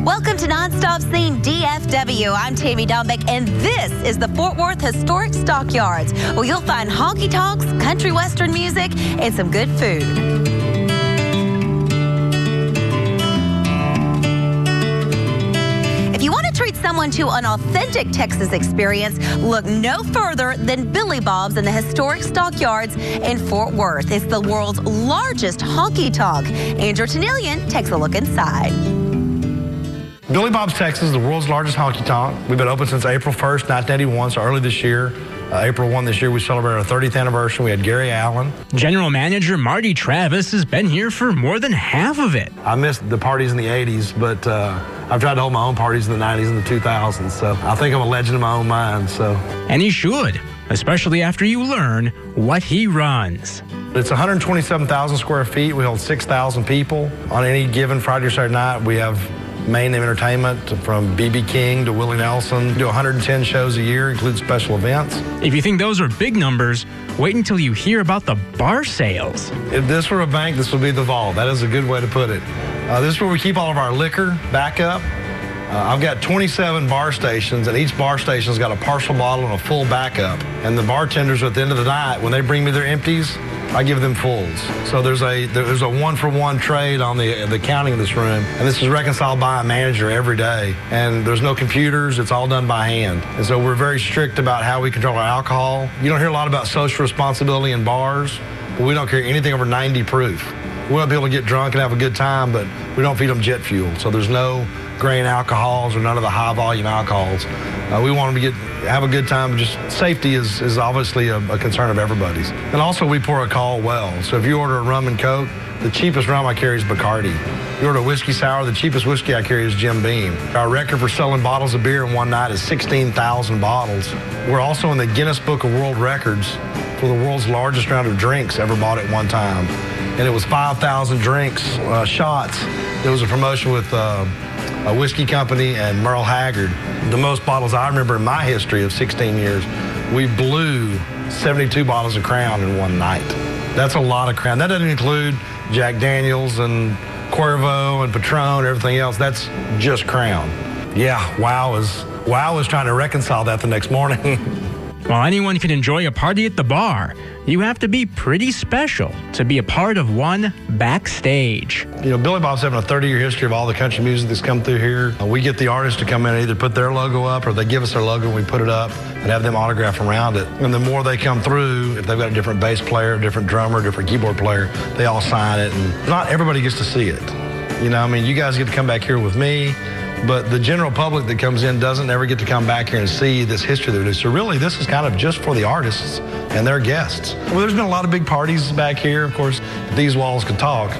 Welcome to Nonstop Scene DFW. I'm Tammy Dombeck, and this is the Fort Worth Historic Stockyards, where you'll find honky tonks, country western music, and some good food. If you want to treat someone to an authentic Texas experience, look no further than Billy Bob's in the historic Stockyards in Fort Worth. It's the world's largest honky tonk. Andrew Tennillian takes a look inside. Billy Bob's Texas is the world's largest honky tonk. We've been open since April 1st, 1981, so early this year. April 1 this year, we celebrated our 30th anniversary. We had Gary Allen. General Manager Marty Travis has been here for more than half of it. I missed the parties in the 80s, but I've tried to hold my own parties in the 90s and the 2000s, so I think I'm a legend in my own mind. And he should, especially after you learn what he runs. It's 127,000 square feet. We hold 6,000 people. On any given Friday or Saturday night, we have main name entertainment from B.B. King to Willie Nelson. We do 110 shows a year, include special events. If you think those are big numbers, wait until you hear about the bar sales. If this were a bank, this would be the vault. That is a good way to put it. This is where we keep all of our liquor backup. I've got 27 bar stations, and each bar station's got a partial bottle and a full backup. And the bartenders at the end of the night, when they bring me their empties, I give them fulls. So there's a one-for-one trade on the counting of this room, and this is reconciled by a manager every day. And there's no computers, it's all done by hand. And so we're very strict about how we control our alcohol. You don't hear a lot about social responsibility in bars, but we don't carry anything over 90 proof. We want people to get drunk and have a good time, but we don't feed them jet fuel. So there's no grain alcohols or none of the high volume alcohols. We want them to have a good time. Just safety is obviously a concern of everybody's. And also we pour a call well. So if you order a rum and coke, the cheapest rum I carry is Bacardi. If you order a whiskey sour, the cheapest whiskey I carry is Jim Beam. Our record for selling bottles of beer in one night is 16,000 bottles. We're also in the Guinness Book of World Records for the world's largest round of drinks ever bought at one time. And it was 5,000 drinks, shots. There was a promotion with a whiskey company and Merle Haggard. The most bottles I remember in my history of 16 years, we blew 72 bottles of Crown in one night. That's a lot of Crown. That doesn't include Jack Daniels and Cuervo and Patron and everything else. That's just Crown. Yeah, Wow was trying to reconcile that the next morning. While anyone can enjoy a party at the bar, you have to be pretty special to be a part of one backstage. You know, Billy Bob's having a 30-year history of all the country music that's come through here. We get the artists to come in and either put their logo up or they give us their logo and we put it up and have them autograph around it. And the more they come through, if they've got a different bass player, a different drummer, a different keyboard player, they all sign it. And not everybody gets to see it. You know, I mean, you guys get to come back here with me, but the general public that comes in doesn't ever get to come back here and see this history that we do. So really, this is kind of just for the artists and their guests. Well, there's been a lot of big parties back here. Of course, if these walls could talk,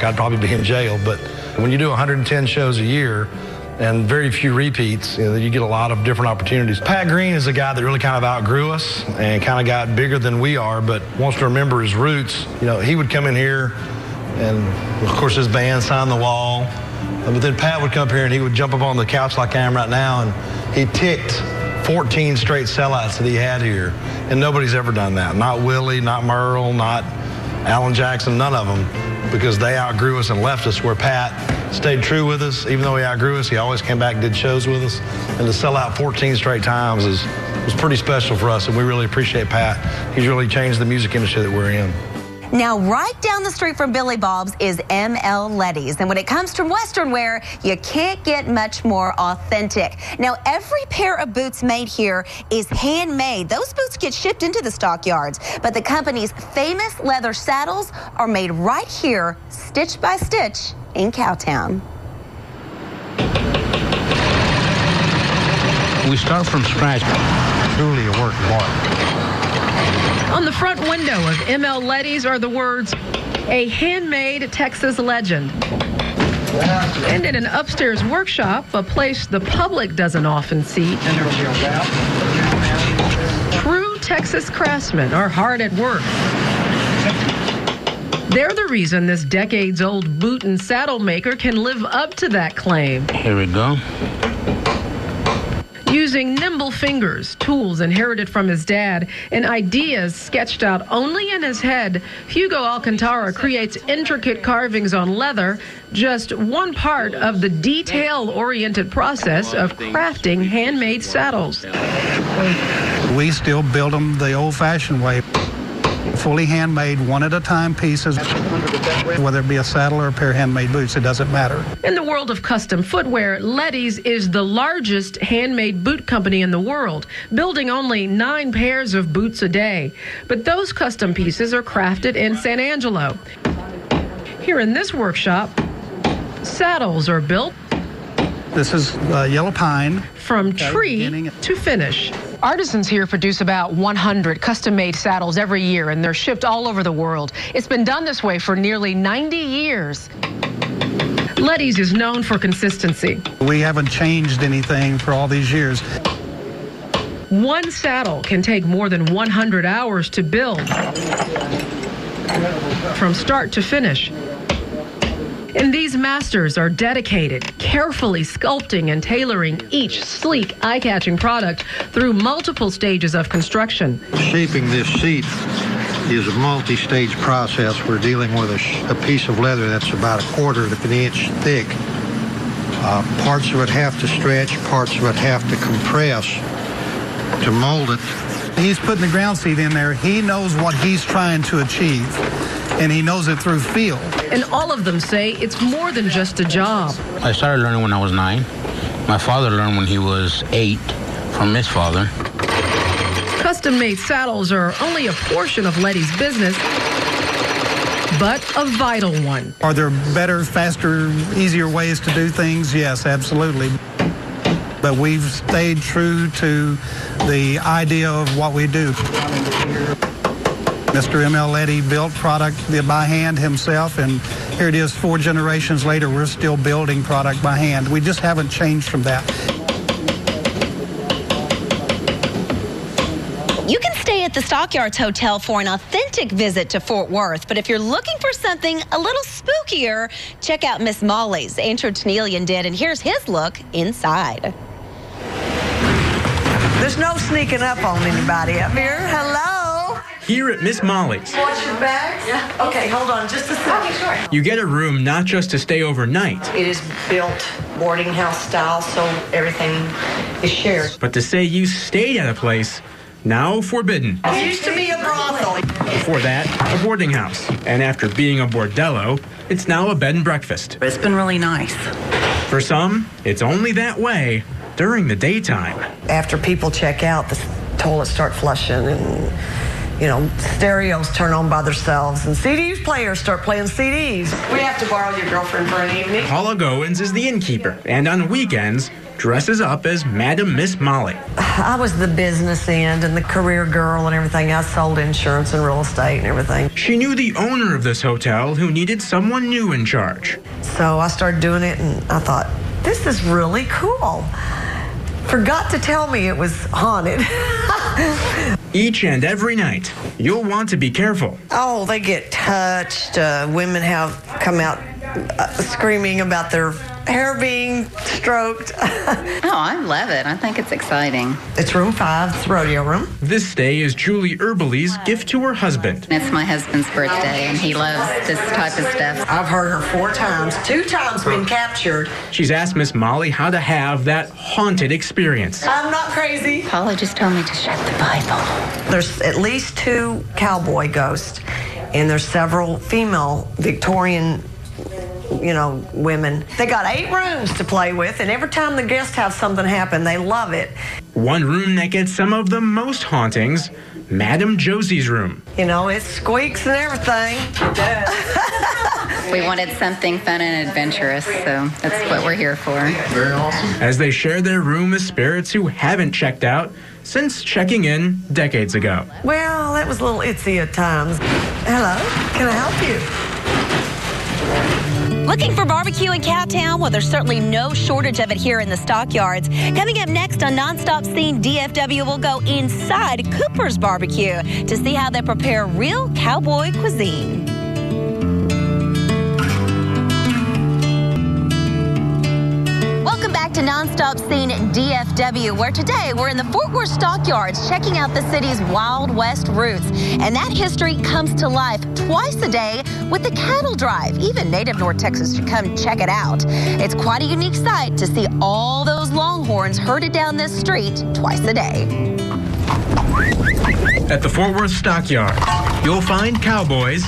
I'd probably be in jail. But when you do 110 shows a year and very few repeats, you get a lot of different opportunities. Pat Green is a guy that really kind of outgrew us and kind of got bigger than we are, but wants to remember his roots. You know, he would come in here and, of course, his band signed the wall. But then Pat would come up here and he would jump up on the couch like I am right now, and he ticked 14 straight sellouts that he had here. And nobody's ever done that. Not Willie, not Merle, not Alan Jackson, none of them, because they outgrew us and left us, where Pat stayed true with us. Even though he outgrew us, he always came back and did shows with us. And to sell out 14 straight times was pretty special for us, and we really appreciate Pat. He's really changed the music industry that we're in. Now, right down the street from Billy Bob's is ML Leddy's. And when it comes to Western wear, you can't get much more authentic. Now, every pair of boots made here is handmade. Those boots get shipped into the Stockyards, but the company's famous leather saddles are made right here, stitch by stitch, in Cowtown. We start from scratch. Truly a work of art. On the front window of ML Leddy's are the words, "A handmade Texas legend." And in an upstairs workshop, a place the public doesn't often see, true Texas craftsmen are hard at work. They're the reason this decades-old boot and saddle maker can live up to that claim. Here we go. Using nimble fingers, tools inherited from his dad, and ideas sketched out only in his head, Hugo Alcantara creates intricate carvings on leather, just one part of the detail-oriented process of crafting handmade saddles. We still build them the old-fashioned way. Fully handmade, one at a time pieces, whether it be a saddle or a pair of handmade boots, it doesn't matter. In the world of custom footwear, Lettys is the largest handmade boot company in the world, building only 9 pairs of boots a day. But those custom pieces are crafted in San Angelo. Here in this workshop, saddles are built. This is yellow pine. From tree to finish. Artisans here produce about 100 custom-made saddles every year, and they're shipped all over the world. It's been done this way for nearly 90 years. Lettys is known for consistency. We haven't changed anything for all these years. One saddle can take more than 100 hours to build, from start to finish. And these masters are dedicated, carefully sculpting and tailoring each sleek, eye-catching product through multiple stages of construction. Shaping this seat is a multi-stage process. We're dealing with a piece of leather that's about 1/4 of an inch thick. Parts of it have to stretch, parts of it have to compress to mold it. He's putting the ground seat in there. He knows what he's trying to achieve, and he knows it through feel. And all of them say it's more than just a job. I started learning when I was 9. My father learned when he was 8 from his father. Custom-made saddles are only a portion of Leddy's business, but a vital one. Are there better, faster, easier ways to do things? Yes, absolutely. But we've stayed true to the idea of what we do. Mr. M.L. Leddy built product by hand himself, and here it is 4 generations later, we're still building product by hand. We just haven't changed from that. You can stay at the Stockyards Hotel for an authentic visit to Fort Worth, but if you're looking for something a little spookier, check out Miss Molly's. Andrew Tennelian did, and here's his look inside. There's no sneaking up on anybody up here. Hello? Here at Miss Molly's, What's your bags? Yeah. Okay, hold on just a second. Sure. you get a room not just to stay overnight, It is built boarding house style, so everything is shared. but to say you stayed at a place now forbidden. It used to be a brothel. Before that, a boarding house. And after being a bordello, it's now a bed and breakfast. It's been really nice. For some, it's only that way during the daytime. After people check out, the toilets start flushing and, stereos turn on by themselves and CD players start playing CDs. We have to borrow your girlfriend for an evening. Paula Goins is the innkeeper, and on weekends, dresses up as Madam Miss Molly. I was the business end and the career girl and everything. I sold insurance and real estate and everything. She knew the owner of this hotel who needed someone new in charge. So I started doing it, and I thought, this is really cool. Forgot to tell me it was haunted. Each and every night, you'll want to be careful. Oh, they get touched. Women have come out screaming about their hair being stroked. Oh, I love it. I think it's exciting. It's room 5. It's the rodeo room. This stay is Julie Herbely's gift to her husband. It's my husband's birthday, and he loves this type of stuff. I've heard her 4 times. 2 times been captured. She's asked Miss Molly how to have that haunted experience. I'm not crazy. Paula just told me to shut the Bible. There's at least 2 cowboy ghosts, and there's several female Victorian women. They got 8 rooms to play with, and every time the guests have something happen, they love it. One room that gets some of the most hauntings, Madam Josie's room. It squeaks and everything. It does. We wanted something fun and adventurous, so that's what we're here for. Very awesome. As they share their room with spirits who haven't checked out since checking in decades ago. Well, that was a little itsy at times. Hello, can I help you? Looking for barbecue in Cowtown? Well, there's certainly no shortage of it here in the Stockyards. Coming up next on Nonstop Scene, DFW will go inside Cooper's Barbecue to see how they prepare real cowboy cuisine. Welcome back to Nonstop Scene DFW, where today we're in the Fort Worth Stockyards checking out the city's Wild West roots. And that history comes to life twice a day with the cattle drive. Even native North Texas should come check it out. It's quite a unique sight to see all those longhorns herded down this street twice a day. At the Fort Worth Stockyards, you'll find cowboys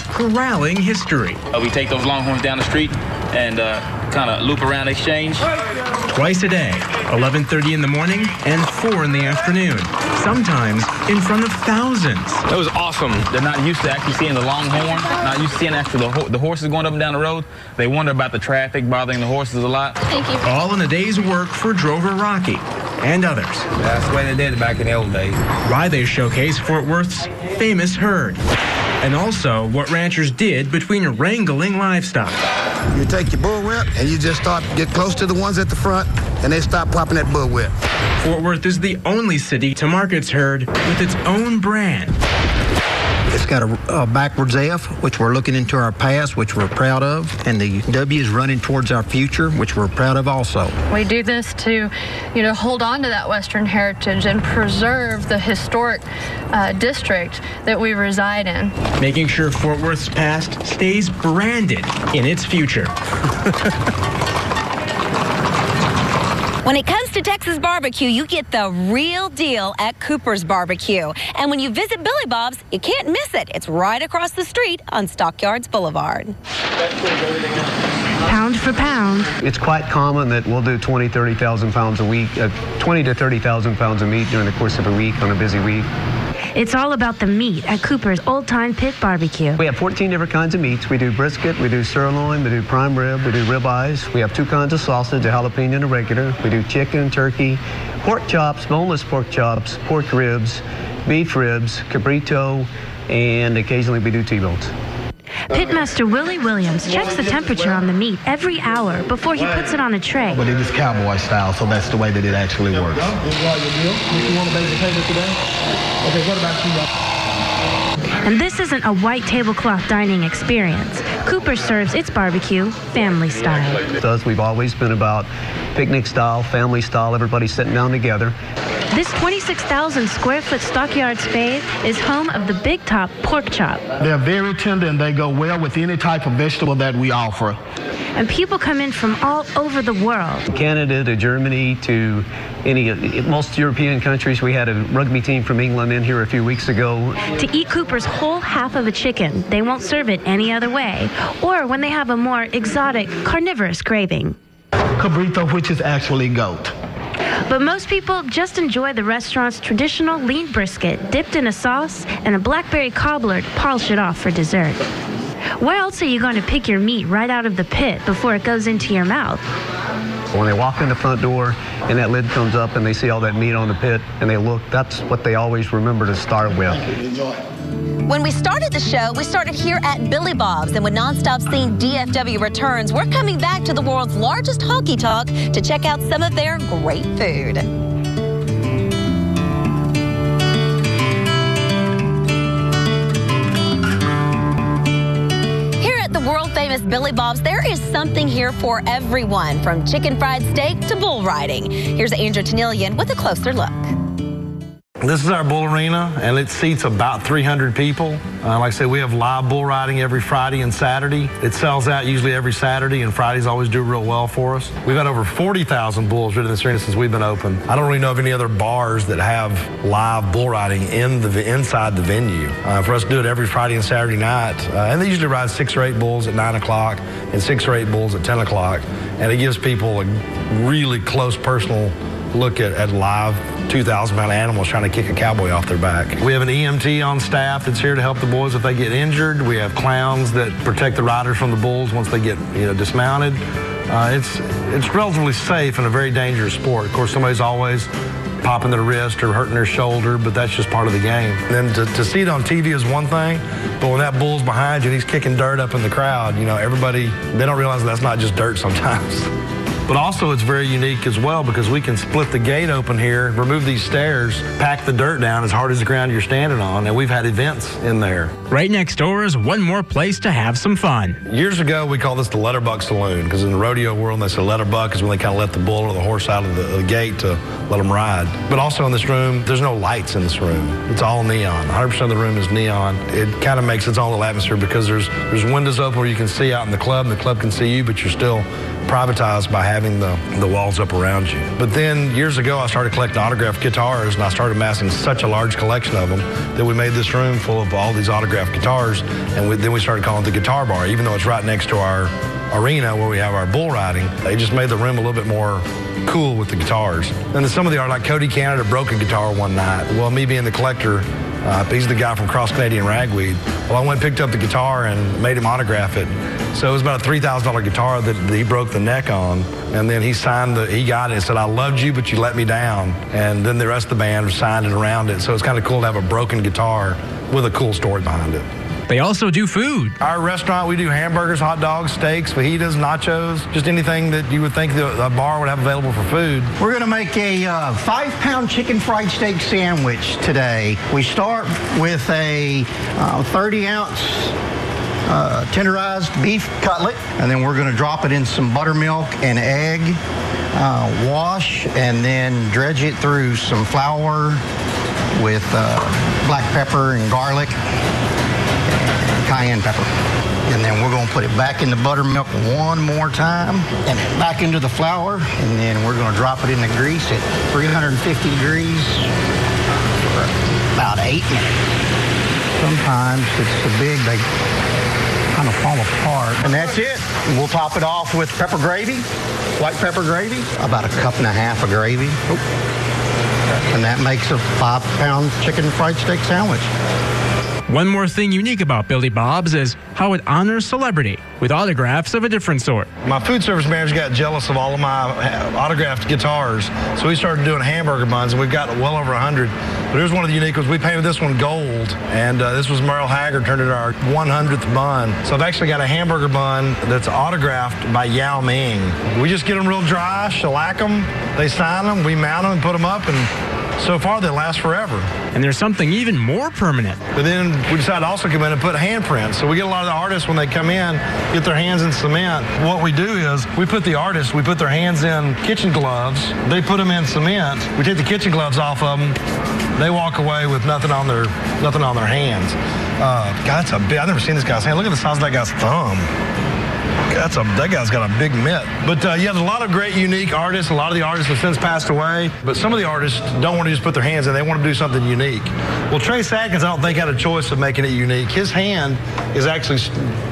corralling history. We take those longhorns down the street and kind of loop around exchange. Twice a day, 11:30 in the morning and 4 in the afternoon. Sometimes in front of thousands. It was awesome. They're not used to actually seeing the longhorn, not used to seeing actually the horses going up and down the road. They wonder about the traffic bothering the horses a lot. Thank you. All in a day's work for drover Rocky and others. That's the way they did it back in the old days. Why they showcase Fort Worth's famous herd. And also what ranchers did between wrangling livestock. You take your bullwhip and you just start get close to the ones at the front and they stop popping that bullwhip. Fort Worth is the only city to mark its herd with its own brand. It's got a backwards F, which we're looking into our past, which we're proud of, and the W is running towards our future, which we're proud of also. We do this to, hold on to that Western heritage and preserve the historic district that we reside in. Making sure Fort Worth's past stays branded in its future. When it comes to Texas barbecue, you get the real deal at Cooper's Barbecue. And when you visit Billy Bob's, you can't miss it. It's right across the street on Stockyards Boulevard. Pound for pound. It's quite common that we'll do 20, 30,000 pounds a week, 20 to 30,000 pounds of meat during the course of a week on a busy week. It's all about the meat at Cooper's Old Time Pit Barbecue. We have 14 different kinds of meats. We do brisket, we do sirloin, we do prime rib, we do ribeyes. We have 2 kinds of sausage, a jalapeno and a regular. We do chicken, turkey, pork chops, boneless pork chops, pork ribs, beef ribs, cabrito, and occasionally we do T-bones. Pitmaster Willie Williams checks the temperature on the meat every hour before he puts it on a tray. But it is cowboy style, so that's the way that it actually works. And this isn't a white tablecloth dining experience. Cooper serves its barbecue family style. We've always been about picnic style, family style, everybody sitting down together. This 26,000 square foot Stockyards fave is home of the Big Top pork chop. They're very tender and they go well with any type of vegetable that we offer. And people come in from all over the world. Canada to Germany to most European countries. We had a rugby team from England in here a few weeks ago. To eat Cooper's whole half of a chicken, they won't serve it any other way, or when they have a more exotic, carnivorous craving. Cabrito, which is actually goat. But most people just enjoy the restaurant's traditional lean brisket dipped in a sauce and a blackberry cobbler to polish it off for dessert. Where else are you going to pick your meat right out of the pit before it goes into your mouth? When they walk in the front door and that lid comes up and they see all that meat on the pit and they look, that's what they always remember to start with. When we started the show, we started here at Billy Bob's, and when Nonstop Scene DFW returns, we're coming back to the world's largest honky tonk to check out some of their great food. World-famous Billy Bob's, there is something here for everyone, from chicken fried steak to bull riding. Here's Andrew Tanillian with a closer look. This is our bull arena, and it seats about 300 people. Like I said, we have live bull riding every Friday and Saturday. It sells out usually every Saturday, and Fridays always do real well for us. We've had over 40,000 bulls ridden in this arena since we've been open. I don't really know of any other bars that have live bull riding inside the venue. For us to do it every Friday and Saturday night, and they usually ride 6 or 8 bulls at 9 o'clock and 6 or 8 bulls at 10 o'clock, and it gives people a really close personal look at live 2,000-pound animals trying to kick a cowboy off their back. We have an EMT on staff that's here to help the boys if they get injured. We have clowns that protect the riders from the bulls once they get dismounted. It's relatively safe and a very dangerous sport. Of course, somebody's always popping their wrist or hurting their shoulder, but that's just part of the game. And then to see it on TV is one thing, but when that bull's behind you and he's kicking dirt up in the crowd, everybody, they don't realize that's not just dirt sometimes. But also it's very unique as well because we can split the gate open here, remove these stairs, pack the dirt down as hard as the ground you're standing on, and we've had events in there. Right next door is one more place to have some fun. Years ago, we called this the letterbuck saloon, because in the rodeo world, they say letterbuck is when they kind of let the bull or the horse out of the gate to let them ride. But also in this room, there's no lights in this room. It's all neon. 100% of the room is neon. It kind of makes its own little atmosphere because there's windows open where you can see out in the club, and the club can see you, but you're still privatized by having the walls up around you. But then years ago, I started collecting autographed guitars, and I started amassing such a large collection of them that we made this room full of all these autographed guitars, and then we started calling it the Guitar Bar, even though it's right next to our arena where we have our bull riding. They just made the room a little bit more cool with the guitars. And then some of the art, like Cody Canada broke a guitar one night. Well, me being the collector, he's the guy from Cross Canadian Ragweed. Well, I went and picked up the guitar and made him autograph it. So it was about a $3,000 guitar that he broke the neck on. And then he got it and said, "I loved you, but you let me down." And then the rest of the band signed it around it. So it's kind of cool to have a broken guitar with a cool story behind it. They also do food. Our restaurant, we do hamburgers, hot dogs, steaks, fajitas, nachos, just anything that you would think a bar would have available for food. We're going to make a 5-pound chicken fried steak sandwich today. We start with a 30-ounce tenderized beef cutlet, and then we're going to drop it in some buttermilk and egg, wash, and then dredge it through some flour with black pepper and garlic, cayenne pepper. And then we're going to put it back in the buttermilk one more time and back into the flour. And then we're going to drop it in the grease at 350 degrees for about 8 minutes. Sometimes it's so big they kind of fall apart. And that's it. We'll top it off with pepper gravy, white pepper gravy, about a cup and a half of gravy. And that makes a 5-pound chicken fried steak sandwich. One more thing unique about Billy Bob's is how it honors celebrity with autographs of a different sort. My food service manager got jealous of all of my autographed guitars, so we started doing hamburger buns, and we've got well over 100. But here's one of the unique ones. We painted this one gold, and this was Merle Haggard, turned into our 100th bun. So I've actually got a hamburger bun that's autographed by Yao Ming. We just get them real dry, shellac them, they sign them, we mount them and put them up, and so far, they last forever. And there's something even more permanent. But then we decided to also come in and put handprints. So we get a lot of the artists when they come in, get their hands in cement. What we do is we put their hands in kitchen gloves. They put them in cement. We take the kitchen gloves off of them. They walk away with nothing on their hands. God, that's a big. I've never seen this guy's hand. Look at the size of that guy's thumb. That guy's got a big mitt. But yeah, there's a lot of great, unique artists. A lot of the artists have since passed away. But some of the artists don't want to just put their hands in. They want to do something unique. Well, Trace Adkins, I don't think, had a choice of making it unique. His hand is actually,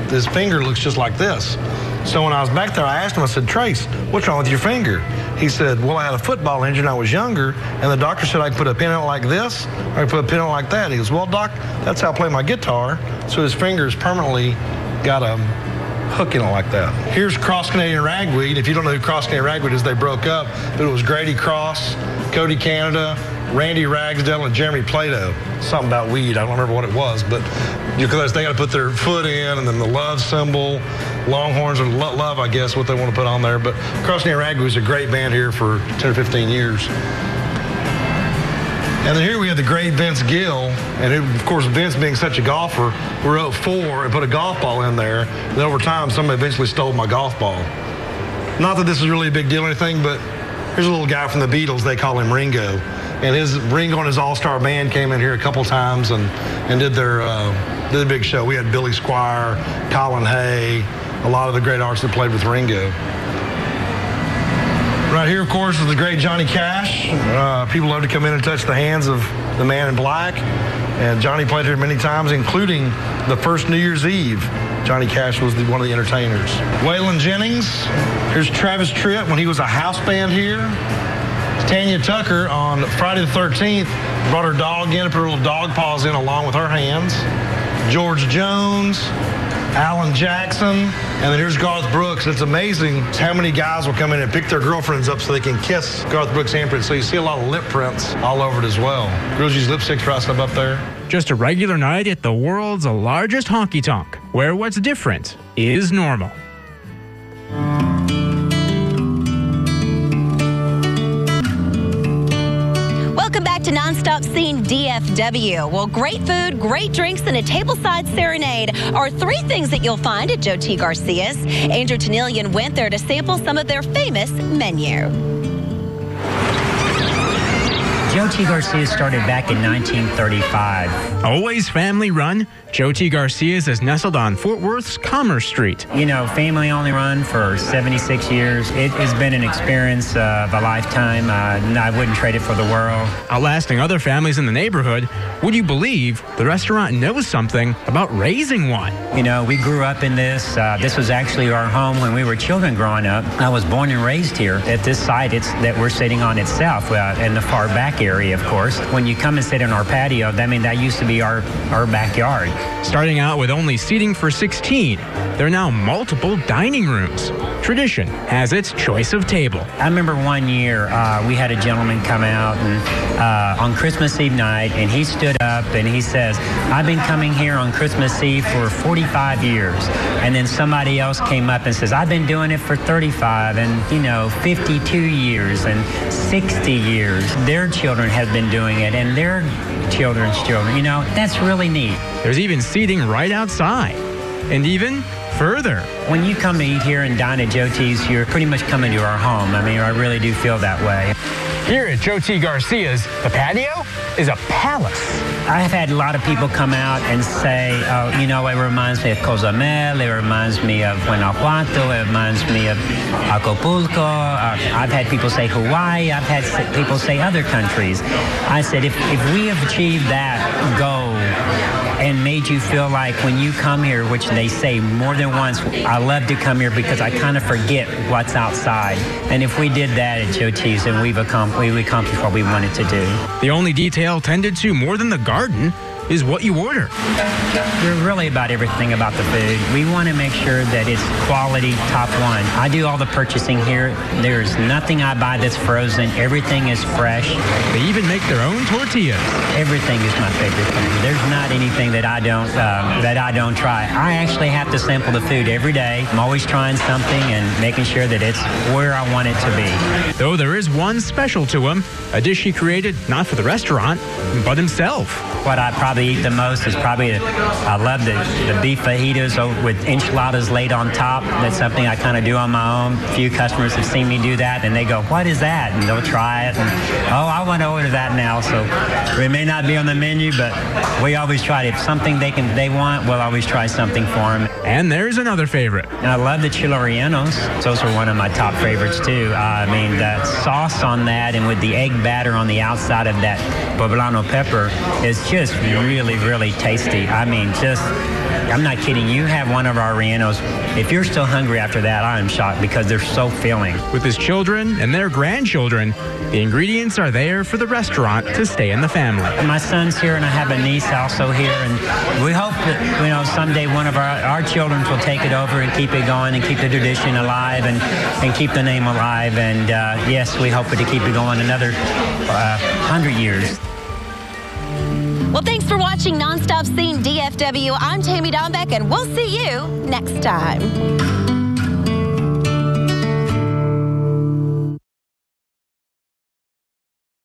his finger looks just like this. So when I was back there, I asked him, I said, "Trace, what's wrong with your finger?" He said, "Well, I had a football injury when I was younger, and the doctor said I could put a pin in it like this, or I could put a pin in it like that." He goes, "Well, Doc, that's how I play my guitar." So his finger's permanently got a hook in it like that. Here's Cross Canadian Ragweed. If you don't know who Cross Canadian Ragweed is, they broke up, but it was Grady Cross, Cody Canada, Randy Ragsdale, and Jeremy Plato. Something about weed. I don't remember what it was, but because they got to put their foot in, and then the love symbol, Longhorns or love, I guess, what they want to put on there. But Cross Canadian Ragweed is a great band here for 10 or 15 years. And then here we have the great Vince Gill, and of course, Vince being such a golfer, we wrote 4 and put a golf ball in there. And then over time, somebody eventually stole my golf ball. Not that this is really a big deal or anything, but here's a little guy from the Beatles. They call him Ringo. And Ringo and his all-star band came in here a couple times and did a big show. We had Billy Squier, Colin Hay, a lot of the great artists that played with Ringo. Right here, of course, is the great Johnny Cash. People love to come in and touch the hands of the man in black. And Johnny played here many times, including the first New Year's Eve. Johnny Cash was one of the entertainers. Waylon Jennings. Here's Travis Tritt when he was a house band here. Tanya Tucker on Friday the 13th brought her dog in and put her little dog paws in along with her hands. George Jones. Alan Jackson, and then here's Garth Brooks. It's amazing how many guys will come in and pick their girlfriends up so they can kiss Garth Brooks' handprint. So you see a lot of lip prints all over it as well. Girls use lipsticks right up there. Just a regular night at the world's largest honky-tonk, where what's different is normal. Welcome back to Nonstop Nonstop Scene DFW. Well, great food, great drinks, and a tableside serenade are three things that you'll find at Jyoti Garcias. Andrew Tanilian went there to sample some of their famous menu. Jyoti Garcia started back in 1935. Always family run, Jyoti Garcias is nestled on Fort Worth's Commerce Street. You know, family only run for 76 years. It has been an experience of a lifetime. I wouldn't trade it for the world. Outlasting other families in the neighborhood, would you believe the restaurant knows something about raising one? You know, we grew up in this. This was actually our home when we were children growing up. I was born and raised here at this site that we're sitting on itself in the far back area, of course. When you come and sit in our patio, that used to be our backyard. Starting out with only seating for 16, there are now multiple dining rooms. Tradition has its choice of table. I remember one year we had a gentleman come out and on Christmas Eve night, and he stood up and he says, "I've been coming here on Christmas Eve for 45 years." And then somebody else came up and says, "I've been doing it for 35 and 52 years and 60 years. Their children have been doing it and their children's children." That's really neat. There's even seating right outside. And even further. When you come to eat here and dine at Jyoti's, you're pretty much coming to our home. I really do feel that way. Here at Jyoti Garcia's, the patio is a palace. I've had a lot of people come out and say, it reminds me of Cozumel, it reminds me of Guanajuato, it reminds me of Acapulco. I've had people say Hawaii, I've had people say other countries. I said, if we have achieved that goal and made you feel like when you come here, which they say more than once, I love to come here because I kind of forget what's outside. And if we did that at Jyoti's, then we accomplished what we wanted to do. The only detail tended to more than the garden is what you order. We're really about everything about the food. We want to make sure that it's quality, top one. I do all the purchasing here. There's nothing I buy that's frozen. Everything is fresh. They even make their own tortillas. Everything is my favorite thing. There's not anything that I don't try. I actually have to sample the food every day. I'm always trying something and making sure that it's where I want it to be. Though there is one special to him, a dish he created not for the restaurant, but himself. What I probably eat the most is I love the beef fajitas with enchiladas laid on top. That's something I kind of do on my own. A few customers have seen me do that, and they go, "What is that?" And they'll try it. And, "Oh, I want to order that now." So it may not be on the menu, but we always try it. If something they want, we'll always try something for them. And there's another favorite. And I love the chile rellenos. Those are one of my top favorites, too. The sauce on that and with the egg batter on the outside of that poblano pepper is just really, really tasty. I'm not kidding. You have one of our rellenos. If you're still hungry after that, I am shocked because they're so filling. With his children and their grandchildren, the ingredients are there for the restaurant to stay in the family. My son's here, and I have a niece also here, and we hope that someday one of our children will take it over and keep it going and keep the tradition alive and keep the name alive. And yes, we hope to keep it going another 100 years. Well, thanks for watching Nonstop Scene DFW. I'm Tammy Dombeck, and we'll see you next time.